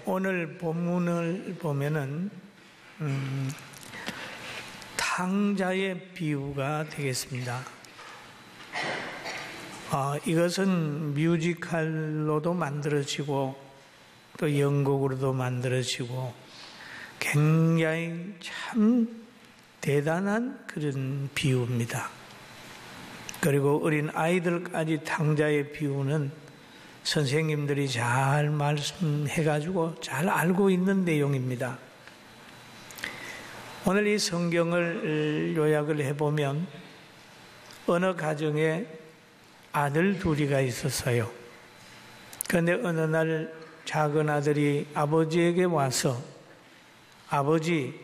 오늘 본문을 보면은 탕자의 비유가 되겠습니다. 이것은 뮤지컬로도 만들어지고 또 연극으로도 만들어지고 굉장히 참 대단한 그런 비유입니다. 그리고 어린 아이들까지 탕자의 비유는 선생님들이 잘 말씀해가지고 잘 알고 있는 내용입니다. 오늘 이 성경을 요약을 해보면 어느 가정에 아들 둘이가 있었어요. 그런데 어느 날 작은 아들이 아버지에게 와서 아버지,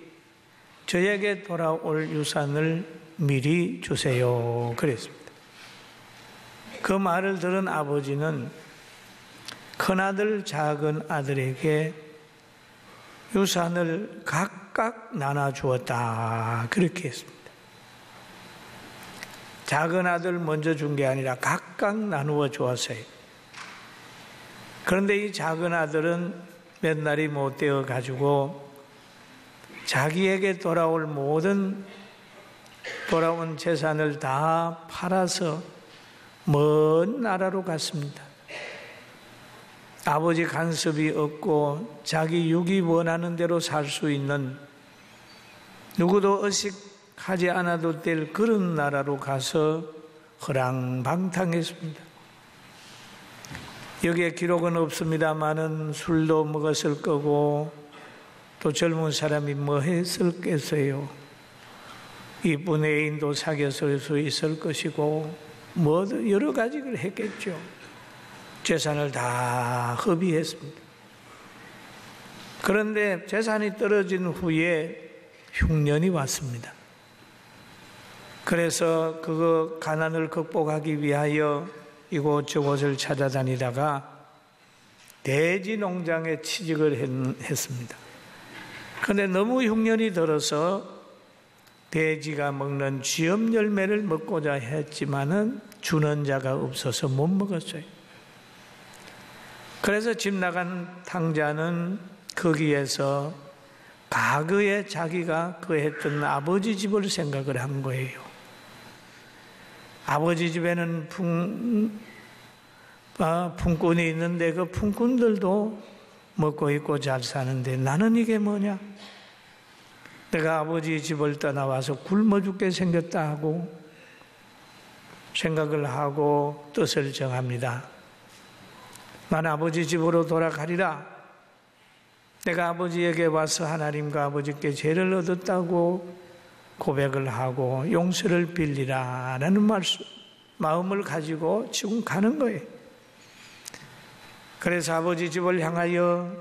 저에게 돌아올 유산을 미리 주세요. 그랬습니다. 그 말을 들은 아버지는 큰아들, 작은 아들에게 유산을 각각 나눠주었다. 그렇게 했습니다. 작은 아들 먼저 준 게 아니라 각각 나누어 주었어요. 그런데 이 작은 아들은 몇 날이 못 되어 가지고 자기에게 돌아온 재산을 다 팔아서 먼 나라로 갔습니다. 아버지 간섭이 없고 자기 육이 원하는 대로 살 수 있는 누구도 의식하지 않아도 될 그런 나라로 가서 허랑방탕했습니다. 여기에 기록은 없습니다마는 술도 먹었을 거고 또 젊은 사람이 뭐 했을겠어요. 이쁜 애인도 사귀었을 수 있을 것이고 뭐 여러 가지를 했겠죠. 재산을 다 허비했습니다. 그런데 재산이 떨어진 후에 흉년이 왔습니다. 그래서 그 가난을 극복하기 위하여 이곳저곳을 찾아다니다가 돼지 농장에 취직을 했습니다. 그런데 너무 흉년이 들어서 돼지가 먹는 쥐엄 열매를 먹고자 했지만은 주는 자가 없어서 못 먹었어요. 그래서 집 나간 탕자는 거기에서 과거에 자기가 했던 아버지 집을 생각을 한 거예요. 아버지 집에는 품꾼이 있는데 그 품꾼들도 먹고 있고 잘 사는데 나는 이게 뭐냐? 내가 아버지 집을 떠나와서 굶어 죽게 생겼다 하고 생각을 하고 뜻을 정합니다. 난 아버지 집으로 돌아가리라. 내가 아버지에게 와서 하나님과 아버지께 죄를 얻었다고 고백을 하고 용서를 빌리라 라는 마음을 가지고 지금 가는 거예요. 그래서 아버지 집을 향하여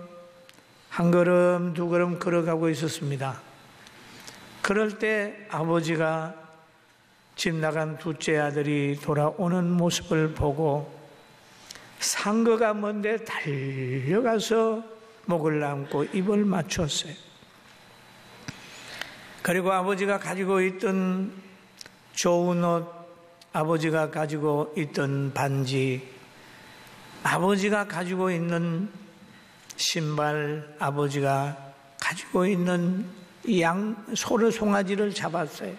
한 걸음 두 걸음 걸어가고 있었습니다. 그럴 때 아버지가 집 나간 둘째 아들이 돌아오는 모습을 보고 상거가 먼데 달려가서 목을 안고 입을 맞췄어요. 그리고 아버지가 가지고 있던 좋은 옷, 아버지가 가지고 있던 반지, 아버지가 가지고 있는 신발, 아버지가 가지고 있는 소를 송아지를 잡았어요.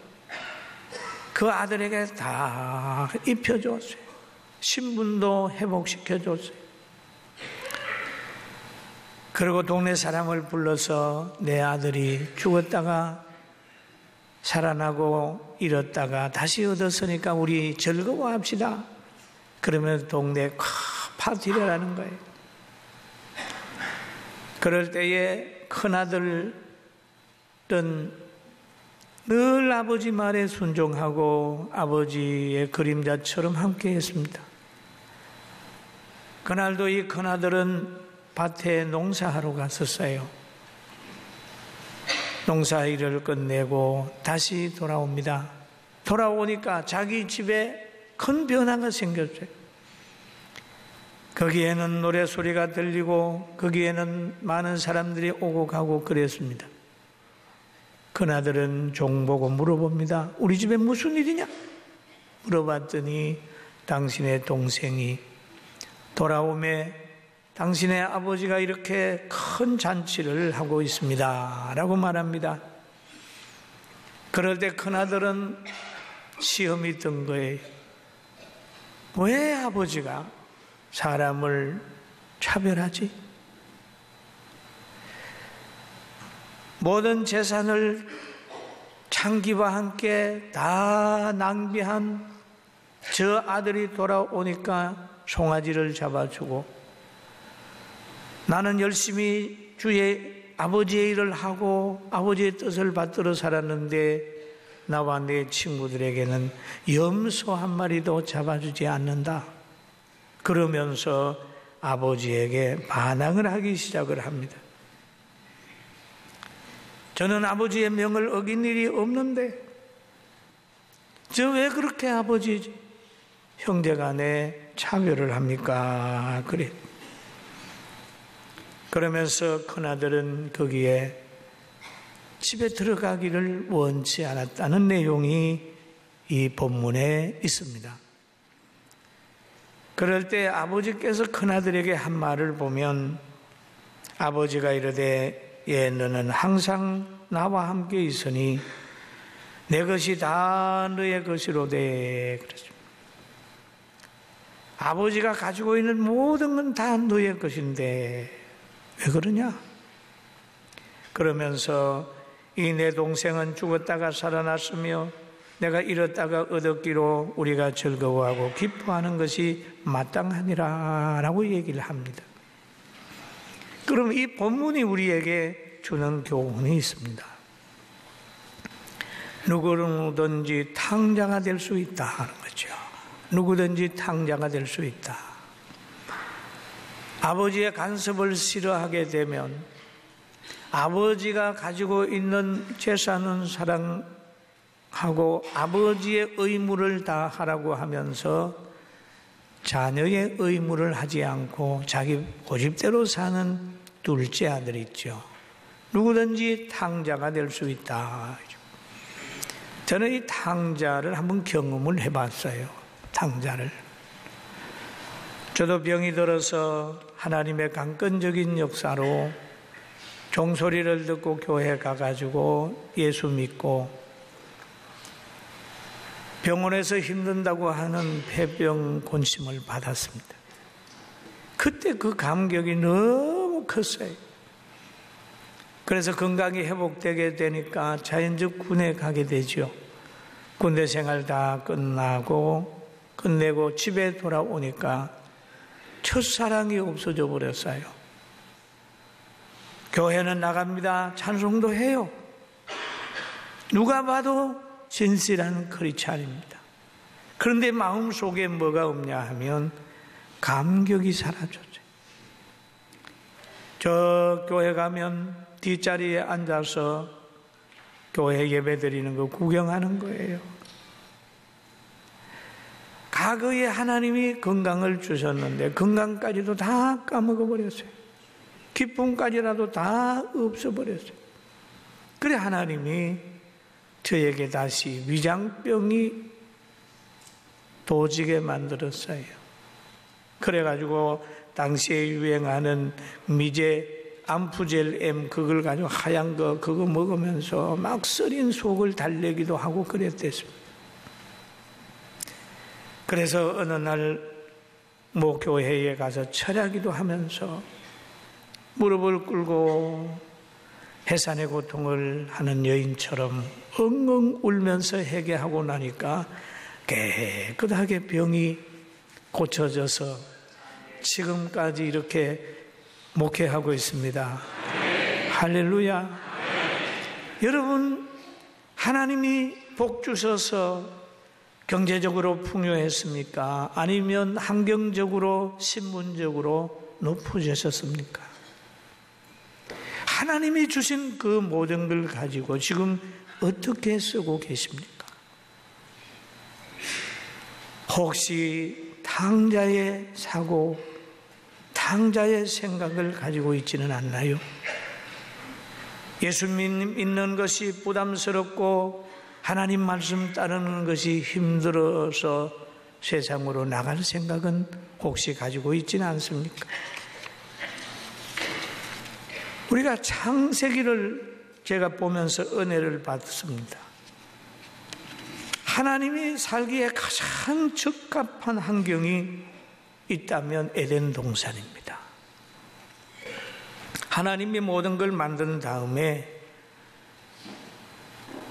그 아들에게 다 입혀줬어요. 신분도 회복시켜줬어요. 그리고 동네 사람을 불러서 내 아들이 죽었다가 살아나고 잃었다가 다시 얻었으니까 우리 즐거워합시다. 그러면 동네에 큰 파티를 하는 거예요. 그럴 때에 큰아들은 늘 아버지 말에 순종하고 아버지의 그림자처럼 함께 했습니다. 그날도 이 큰아들은 밭에 농사하러 갔었어요. 농사일을 끝내고 다시 돌아옵니다. 돌아오니까 자기 집에 큰 변화가 생겼어요. 거기에는 노래소리가 들리고 거기에는 많은 사람들이 오고 가고 그랬습니다. 큰아들은 종 보고 물어봅니다. 우리 집에 무슨 일이냐? 물어봤더니 당신의 동생이 돌아오매 당신의 아버지가 이렇게 큰 잔치를 하고 있습니다 라고 말합니다. 그럴 때 큰아들은 시험이 든 거예요. 왜 아버지가 사람을 차별하지? 모든 재산을 창기와 함께 다 낭비한 저 아들이 돌아오니까 송아지를 잡아주고, 나는 열심히 주의 아버지의 일을 하고 아버지의 뜻을 받들어 살았는데 나와 내 친구들에게는 염소 한 마리도 잡아주지 않는다. 그러면서 아버지에게 반항을 하기 시작을 합니다. 저는 아버지의 명을 어긴 일이 없는데 저 왜 그렇게 아버지 형제간에 차별을 합니까? 그래. 그러면서 큰아들은 거기에 집에 들어가기를 원치 않았다는 내용이 이 본문에 있습니다. 그럴 때 아버지께서 큰아들에게 한 말을 보면, 아버지가 이르되 예, 너는 항상 나와 함께 있으니 내 것이 다 너의 것이로되. 그러죠. 아버지가 가지고 있는 모든 건 다 너의 것인데 왜 그러냐? 그러면서 이 내 동생은 죽었다가 살아났으며 내가 잃었다가 얻었기로 우리가 즐거워하고 기뻐하는 것이 마땅하니라 라고 얘기를 합니다. 그럼 이 본문이 우리에게 주는 교훈이 있습니다. 누구든지 탕자가 될 수 있다 하는 거죠. 누구든지 탕자가 될 수 있다. 아버지의 간섭을 싫어하게 되면 아버지가 가지고 있는 재산은 사랑하고 아버지의 의무를 다 하라고 하면서 자녀의 의무를 하지 않고 자기 고집대로 사는 둘째 아들 있죠. 누구든지 탕자가 될 수 있다. 저는 이 탕자를 한번 경험을 해봤어요. 탕자를. 저도 병이 들어서 하나님의 강권적인 역사로 종소리를 듣고 교회 가가지고 예수 믿고 병원에서 힘든다고 하는 폐병 권심을 받았습니다. 그때 그 감격이 너무 컸어요. 그래서 건강이 회복되게 되니까 자연적 군에 가게 되죠. 군대 생활 다 끝내고 집에 돌아오니까 첫사랑이 없어져 버렸어요. 교회는 나갑니다. 찬송도 해요. 누가 봐도 진실한 크리스찬입니다. 그런데 마음속에 뭐가 없냐 하면 감격이 사라졌죠. 저 교회 가면 뒷자리에 앉아서 교회 예배 드리는 거 구경하는 거예요. 과거에 하나님이 건강을 주셨는데 건강까지도 다 까먹어 버렸어요. 기쁨까지라도 다 없어버렸어요. 그래 하나님이 저에게 다시 위장병이 도지게 만들었어요. 그래가지고 당시에 유행하는 미제 암푸젤 M 그걸 가지고 하얀 거 그거 먹으면서 막 쓰린 속을 달래기도 하고 그랬댔습니다. 그래서 어느 날 모 교회에 가서 철야기도 하면서 무릎을 꿇고 해산의 고통을 하는 여인처럼 엉엉 울면서 회개하고 나니까 깨끗하게 병이 고쳐져서 지금까지 이렇게 목회하고 있습니다. 할렐루야. 여러분, 하나님이 복 주셔서 경제적으로 풍요했습니까? 아니면 환경적으로 신분적으로 높아지셨습니까? 하나님이 주신 그 모든 걸 가지고 지금 어떻게 쓰고 계십니까? 혹시 탕자의 사고, 탕자의 생각을 가지고 있지는 않나요? 예수 믿는 것이 부담스럽고 하나님 말씀 따르는 것이 힘들어서 세상으로 나갈 생각은 혹시 가지고 있지는 않습니까? 우리가 창세기를 제가 보면서 은혜를 받습니다. 하나님이 살기에 가장 적합한 환경이 있다면 에덴 동산입니다. 하나님이 모든 걸 만든 다음에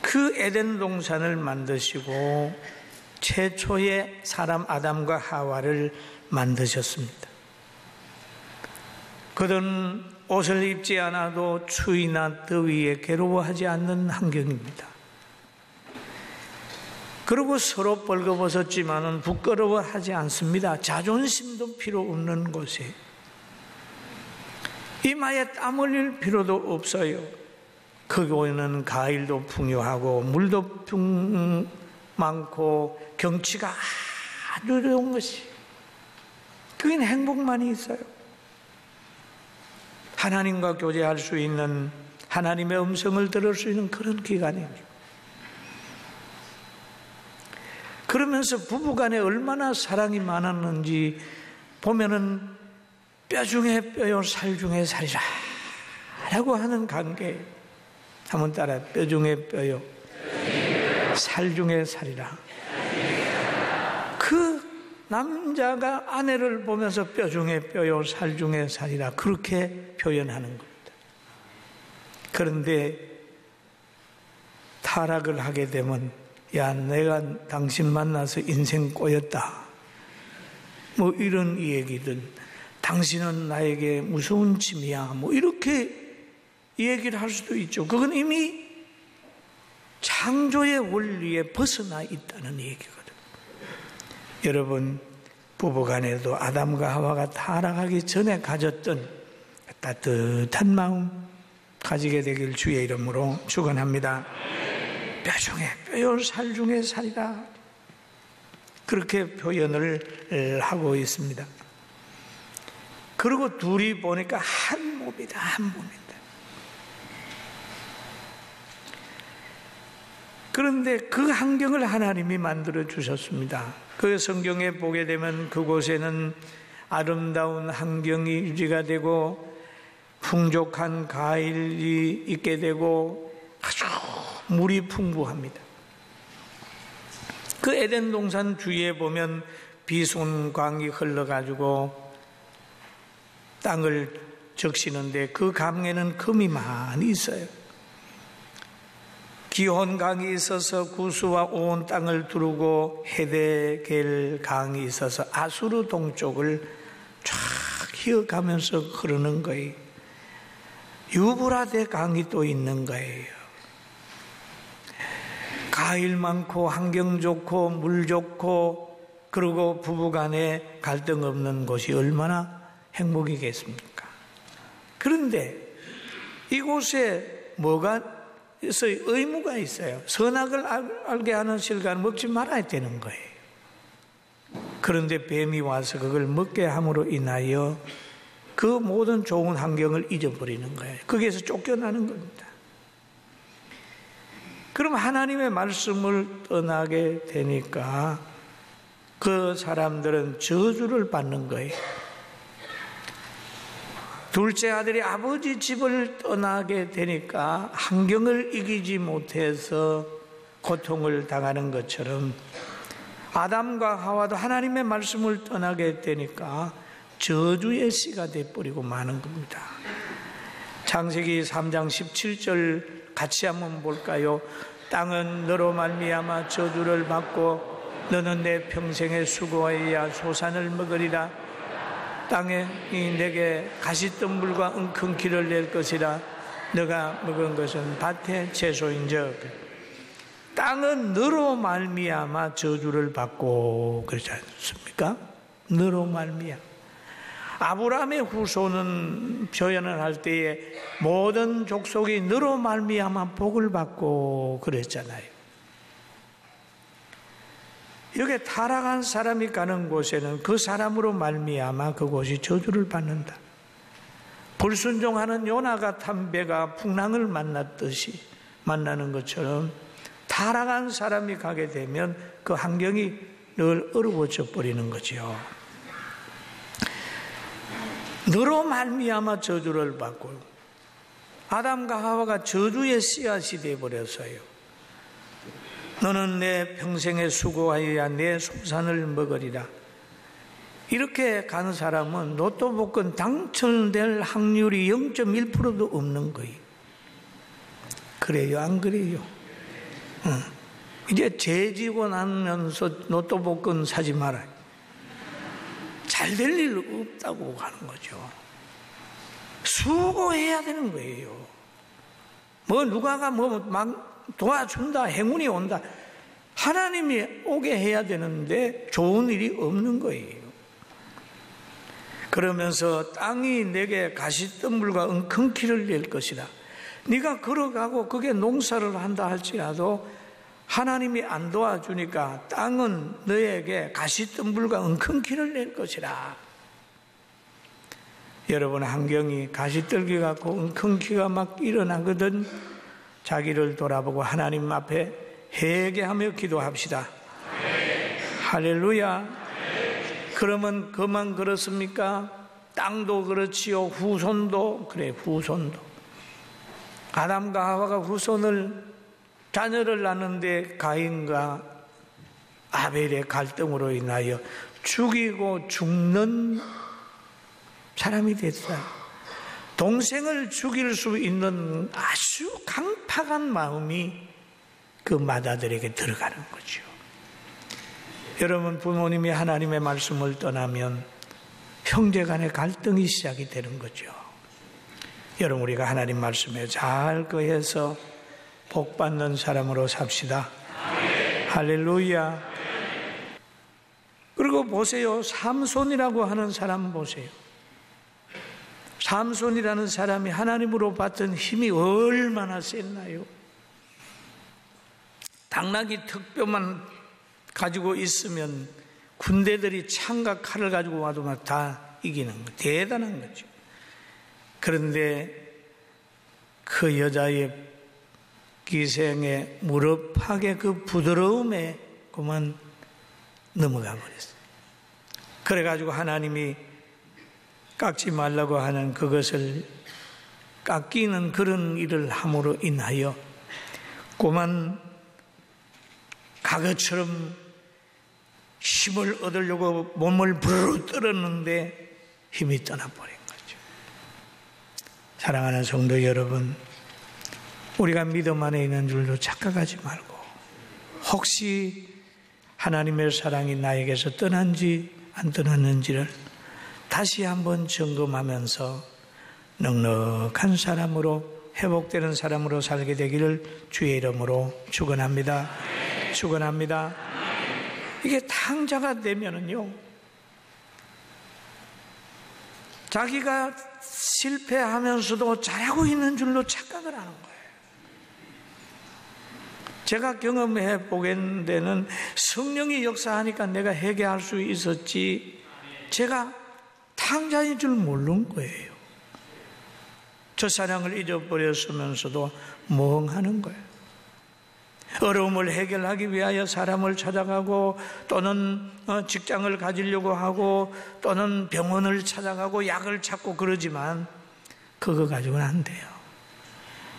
그 에덴 동산을 만드시고 최초의 사람 아담과 하와를 만드셨습니다. 그들은 옷을 입지 않아도 추위나 더위에 괴로워하지 않는 환경입니다. 그리고 서로 벌거벗었지만은 부끄러워하지 않습니다. 자존심도 필요 없는 곳에 이마에 땀 흘릴 필요도 없어요. 거기는 가일도 풍요하고 물도 많고 경치가 아주 좋은 것이, 그게 행복만이 있어요. 하나님과 교제할 수 있는, 하나님의 음성을 들을 수 있는 그런 기간입니다. 그러면서 부부간에 얼마나 사랑이 많았는지 보면은 뼈 중에 뼈요 살 중에 살이라 라고 하는 관계, 한번 따라, 뼈 중에 뼈요 살 중에 살이라. 그 남자가 아내를 보면서 뼈 중에 뼈요 살 중에 살이라 그렇게 표현하는 겁니다. 그런데 타락을 하게 되면, 야, 내가 당신 만나서 인생 꼬였다, 뭐 이런 얘기들, 당신은 나에게 무서운 짐이야, 뭐 이렇게 얘기를 할 수도 있죠. 그건 이미 창조의 원리에 벗어나 있다는 얘기거든요. 여러분, 부부간에도 아담과 하와가 타락하기 전에 가졌던 따뜻한 마음 가지게 되길 주의 이름으로 축원합니다. 뼈 중에 뼈요 살 중에 살이라, 그렇게 표현을 하고 있습니다. 그리고 둘이 보니까 한 몸이다, 한 몸이다. 그런데 그 환경을 하나님이 만들어 주셨습니다. 그 성경에 보게 되면 그곳에는 아름다운 환경이 유지가 되고 풍족한 과일이 있게 되고 아주 물이 풍부합니다. 그 에덴 동산 주위에 보면 비손강이 흘러가지고 땅을 적시는데 그 강에는 금이 많이 있어요. 기혼강이 있어서 구스와 온 땅을 두르고 헤데겔 강이 있어서 아수르 동쪽을 쫙 휘어가면서 흐르는 거예요. 유브라데 강이 또 있는 거예요. 과일 많고 환경 좋고 물 좋고, 그리고 부부간에 갈등 없는 곳이 얼마나 행복이겠습니까? 그런데 이곳에 뭐가 있어요? 의무가 있어요. 선악을 알게 하는 실과는 먹지 말아야 되는 거예요. 그런데 뱀이 와서 그걸 먹게 함으로 인하여 그 모든 좋은 환경을 잊어버리는 거예요. 거기에서 쫓겨나는 겁니다. 그럼 하나님의 말씀을 떠나게 되니까 그 사람들은 저주를 받는 거예요. 둘째 아들이 아버지 집을 떠나게 되니까 환경을 이기지 못해서 고통을 당하는 것처럼 아담과 하와도 하나님의 말씀을 떠나게 되니까 저주의 씨가 되어버리고 마는 겁니다. 창세기 3장 17절 같이 한번 볼까요? 땅은 너로 말미암아 저주를 받고 너는 내 평생의 수고하여야 소산을 먹으리라. 땅에 내게 가시덤불과 웅큼기를 낼 것이라. 너가 먹은 것은 밭의 채소인즉 땅은 너로 말미암아 저주를 받고, 그러지 않습니까? 너로 말미암아. 아브라함의 후손은 표현을 할 때에 모든 족속이 너로 말미암아 복을 받고 그랬잖아요. 여기 타락한 사람이 가는 곳에는 그 사람으로 말미암아 그곳이 저주를 받는다. 불순종하는 요나가 탄 배가 풍랑을 만났듯이 만나는 것처럼 타락한 사람이 가게 되면 그 환경이 늘 어려워져 버리는 거죠. 너로 말미암아 저주를 받고, 아담과 하와가 저주의 씨앗이 되어버렸어요. 너는 내 평생에 수고하여야 내 소산을 먹으리라. 이렇게 간 사람은 로또 복권 당첨될 확률이 0.1%도 없는 거예요. 그래요, 안 그래요? 이제 재지고 나면서 로또 복권 사지 말아요. 잘 될 일 없다고 하는 거죠. 수고해야 되는 거예요. 뭐 누가가 뭐 막 도와준다, 행운이 온다. 하나님이 오게 해야 되는데 좋은 일이 없는 거예요. 그러면서 땅이 내게 가시덤불과 엉겅퀴를 낼 것이다. 네가 걸어가고 그게 농사를 한다 할지라도 하나님이 안 도와주니까 땅은 너에게 가시덤불과 엉겅퀴를 낼 것이라. 여러분, 환경이 가시떨기 같고 엉겅퀴가 막 일어나거든 자기를 돌아보고 하나님 앞에 회개하며 기도합시다. 할렐루야. 그러면 그만 그렇습니까? 땅도 그렇지요. 후손도 그래. 후손도 아담과 하와가 후손을 자녀를 낳는데 가인과 아벨의 갈등으로 인하여 죽이고 죽는 사람이 됐어요. 동생을 죽일 수 있는 아주 강팍한 마음이 그 맏아들에게 들어가는 거죠. 여러분, 부모님이 하나님의 말씀을 떠나면 형제 간의 갈등이 시작이 되는 거죠. 여러분, 우리가 하나님 말씀에 잘 거해서 복 받는 사람으로 삽시다. 할렐루야. 그리고 보세요. 삼손이라고 하는 사람 보세요. 삼손이라는 사람이 하나님으로 받던 힘이 얼마나 셌나요? 당나귀 턱뼈만 가지고 있으면 군대들이 창과 칼을 가지고 와도 막 다 이기는 거, 대단한 거죠. 그런데 그 여자의 기생의 무릎팍의 그 부드러움에 그만 넘어가 버렸어요. 그래가지고 하나님이 깎지 말라고 하는 그것을 깎이는 그런 일을 함으로 인하여 그만 과거처럼 힘을 얻으려고 몸을 부르르 떨었는데 힘이 떠나버린 거죠. 사랑하는 성도 여러분, 우리가 믿음 안에 있는 줄도 착각하지 말고 혹시 하나님의 사랑이 나에게서 떠난지 안 떠났는지를 다시 한번 점검하면서 넉넉한 사람으로 회복되는 사람으로 살게 되기를 주의 이름으로 축원합니다. 축원합니다. 이게 탕자가 되면은요, 자기가 실패하면서도 잘하고 있는 줄로 착각을 하는 거예요. 제가 경험해 보는 데는 성령이 역사하니까 내가 회개할 수 있었지, 제가 탕자인 줄 모르는 거예요. 첫사랑을 잊어버렸으면서도 멍하는 거예요. 어려움을 해결하기 위하여 사람을 찾아가고 또는 직장을 가지려고 하고 또는 병원을 찾아가고 약을 찾고 그러지만 그거 가지고는 안 돼요.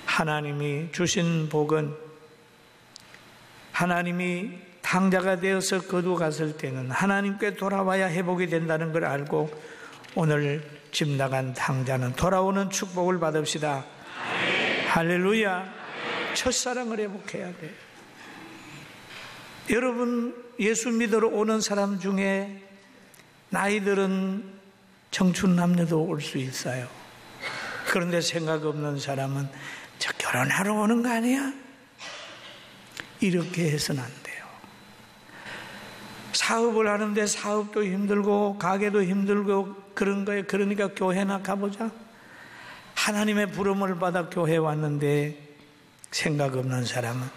하나님이 주신 복은 하나님이 탕자가 되어서 거두갔을 때는 하나님께 돌아와야 회복이 된다는 걸 알고 오늘 집 나간 탕자는 돌아오는 축복을 받읍시다. 할렐루야. 첫사랑을 회복해야 돼요. 여러분, 예수 믿으러 오는 사람 중에 나이들은 청춘 남녀도 올 수 있어요. 그런데 생각 없는 사람은 저 결혼하러 오는 거 아니야? 이렇게 해서는 안 돼요. 사업을 하는데 사업도 힘들고 가게도 힘들고 그런 거예요. 그러니까 교회나 가보자. 하나님의 부름을 받아 교회 왔는데 생각 없는 사람은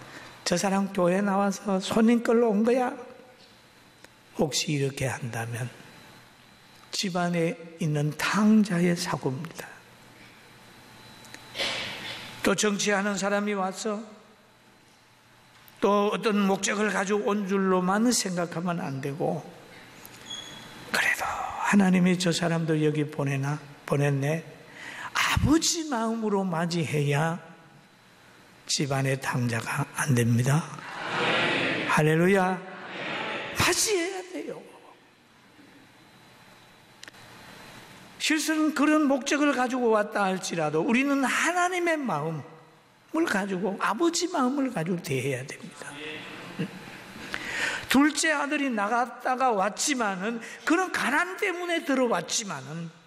저 사람 교회 나와서 손님 끌러 온 거야? 혹시 이렇게 한다면 집안에 있는 탕자의 사고입니다. 또 정치하는 사람이 와서 또 어떤 목적을 가지고 온 줄로만 생각하면 안 되고, 그래도 하나님이 저 사람도 여기 보냈네. 아버지 마음으로 맞이해야 집안의 탕자가 안 됩니다. 할렐루야. 맞이해야 돼요. 실수는 그런 목적을 가지고 왔다 할지라도 우리는 하나님의 마음을 가지고, 아버지 마음을 가지고 대해야 됩니다. 둘째 아들이 나갔다가 왔지만은, 그런 가난 때문에 들어왔지만은,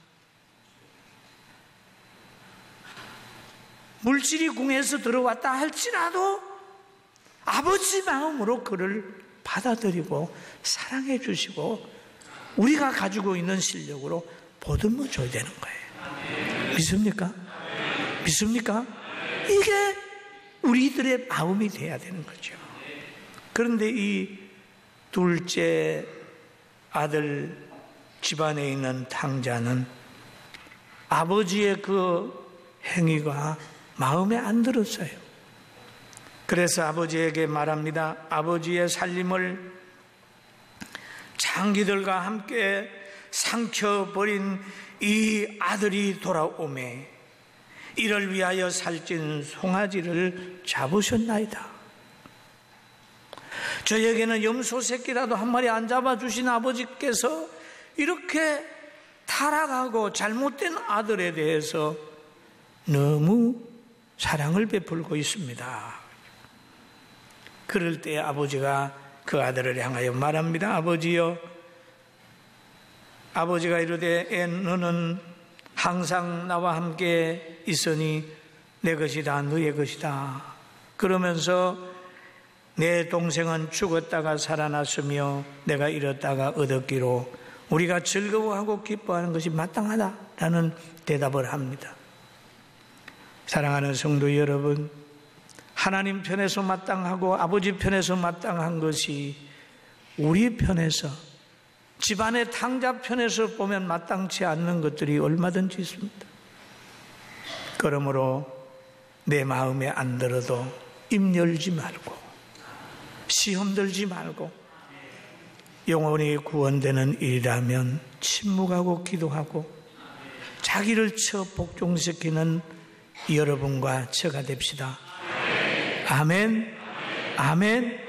물질이 궁해서 들어왔다 할지라도 아버지 마음으로 그를 받아들이고 사랑해 주시고 우리가 가지고 있는 실력으로 보듬어 줘야 되는 거예요. 믿습니까? 믿습니까? 이게 우리들의 마음이 돼야 되는 거죠. 그런데 이 둘째 아들 집안에 있는 탕자는 아버지의 그 행위가 마음에 안 들었어요. 그래서 아버지에게 말합니다. 아버지의 살림을 장기들과 함께 삼켜버린 이 아들이 돌아오매 이를 위하여 살찐 송아지를 잡으셨나이다. 저에게는 염소 새끼라도 한 마리 안 잡아주신 아버지께서 이렇게 타락하고 잘못된 아들에 대해서 너무 사랑을 베풀고 있습니다. 그럴 때 아버지가 그 아들을 향하여 말합니다. 아버지여, 아버지가 이르되 너는 항상 나와 함께 있으니 내 것이다, 너의 것이다. 그러면서 내 동생은 죽었다가 살아났으며 내가 잃었다가 얻었기로 우리가 즐거워하고 기뻐하는 것이 마땅하다라는 대답을 합니다. 사랑하는 성도 여러분, 하나님 편에서 마땅하고 아버지 편에서 마땅한 것이 우리 편에서, 집안의 탕자 편에서 보면 마땅치 않는 것들이 얼마든지 있습니다. 그러므로 내 마음에 안 들어도 입 열지 말고 시험 들지 말고 영혼이 구원되는 일이라면 침묵하고 기도하고 자기를 쳐 복종시키는 여러분과 저가 됩시다. 아멘, 아멘.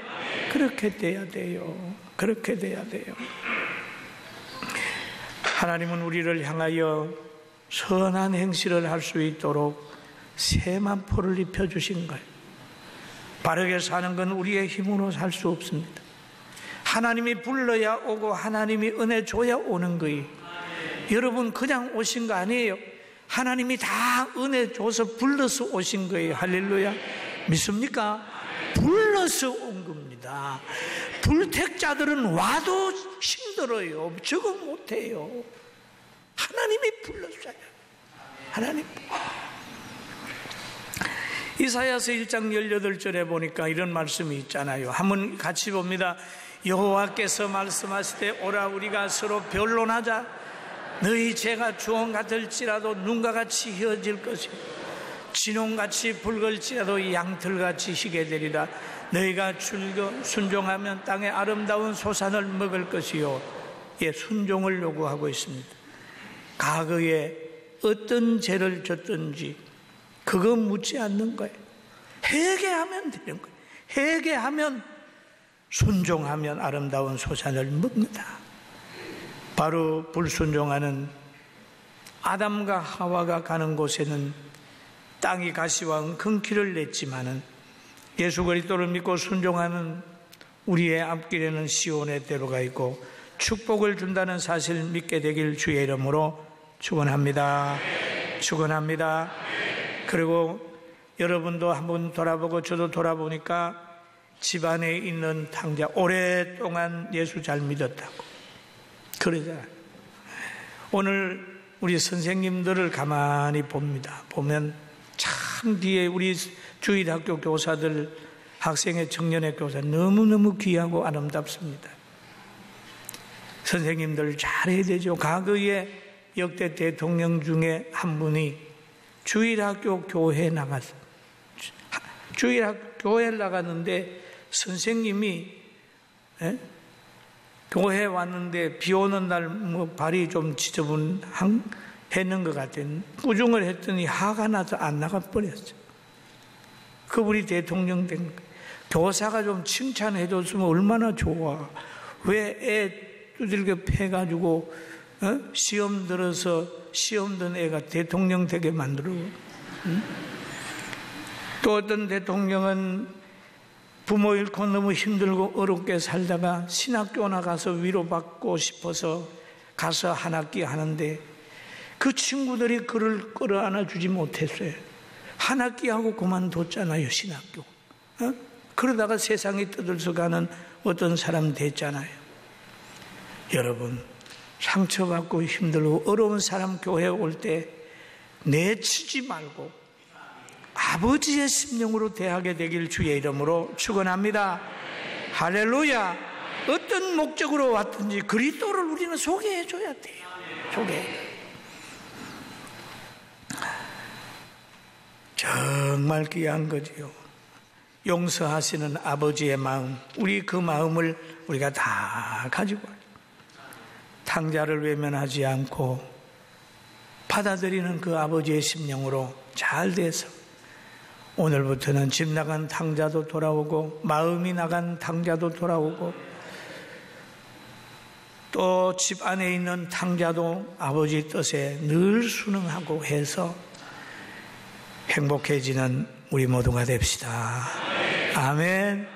그렇게 돼야 돼요. 그렇게 돼야 돼요. 하나님은 우리를 향하여 선한 행실을 할 수 있도록 세만포를 입혀주신 거예요. 바르게 사는 건 우리의 힘으로 살 수 없습니다. 하나님이 불러야 오고 하나님이 은혜 줘야 오는 거예요. 여러분 그냥 오신 거 아니에요. 하나님이 다 은혜 줘서 불러서 오신 거예요. 할렐루야. 믿습니까? 불러서 온 겁니다. 불택자들은 와도 힘들어요. 적응 못해요. 하나님이 불렀어요. 하나님. 이사야서 1장 18절에 보니까 이런 말씀이 있잖아요. 한번 같이 봅니다. 여호와께서 말씀하시되 오라 우리가 서로 변론하자. 너희 죄가 주홍 같을지라도 눈과 같이 희어질 것이요 진홍같이 붉을지라도 양털같이 희게 되리라. 너희가 즐겨 순종하면 땅의 아름다운 소산을 먹을 것이요. 예, 순종을 요구하고 있습니다. 과거에 어떤 죄를 졌든지 그거 묻지 않는 거예요. 회개하면 되는 거예요. 회개하면, 순종하면 아름다운 소산을 먹는다. 바로 불순종하는 아담과 하와가 가는 곳에는 땅이 가시와 은근키를 냈지만은 예수 그리스도를 믿고 순종하는 우리의 앞길에는 시온의 대로가 있고 축복을 준다는 사실을 믿게 되길 주의 이름으로 축원합니다. 축원합니다. 그리고 여러분도 한번 돌아보고 저도 돌아보니까 집안에 있는 탕자 오랫동안 예수 잘 믿었다고 그러잖아요. 오늘 우리 선생님들을 가만히 봅니다. 보면 참 뒤에 우리 주일학교 교사들, 학생회 청년회 교사 너무너무 귀하고 아름답습니다. 선생님들 잘해야 되죠. 과거에 역대 대통령 중에 한 분이 주일학교 교회에 나갔어요. 주일학교 교회에 나갔는데 선생님이 교회에 왔는데 비 오는 날 뭐 발이 좀 지저분해 했는 것 같은 꾸중을 했더니 화가 나서 안 나가버렸어. 그분이 대통령 된 거예요. 교사가 좀 칭찬해 줬으면 얼마나 좋아. 왜 애 두들겨 패가지고 시험 들어서 시험 든 애가 대통령 되게 만들어. 응? 또 어떤 대통령은 부모 잃고 너무 힘들고 어렵게 살다가 신학교 나가서 위로받고 싶어서 가서 한 학기 하는데 그 친구들이 그를 끌어안아 주지 못했어요. 한 학기 하고 그만뒀잖아요, 신학교. 그러다가 세상이 떠들썩하는 어떤 사람 됐잖아요. 여러분, 상처받고 힘들고 어려운 사람 교회에 올 때 내치지 말고 아버지의 심령으로 대하게 되길 주의 이름으로 축원합니다. 할렐루야. 어떤 목적으로 왔든지 그리스도를 우리는 소개해 줘야 돼요. 정말 귀한 거지요. 용서하시는 아버지의 마음, 우리 그 마음을 우리가 다 가지고 탕자를 외면하지 않고 받아들이는 그 아버지의 심령으로 잘 돼서 오늘부터는 집 나간 탕자도 돌아오고 마음이 나간 탕자도 돌아오고 또 집 안에 있는 탕자도 아버지 뜻에 늘 순응하고 해서 행복해지는 우리 모두가 됩시다. 아멘.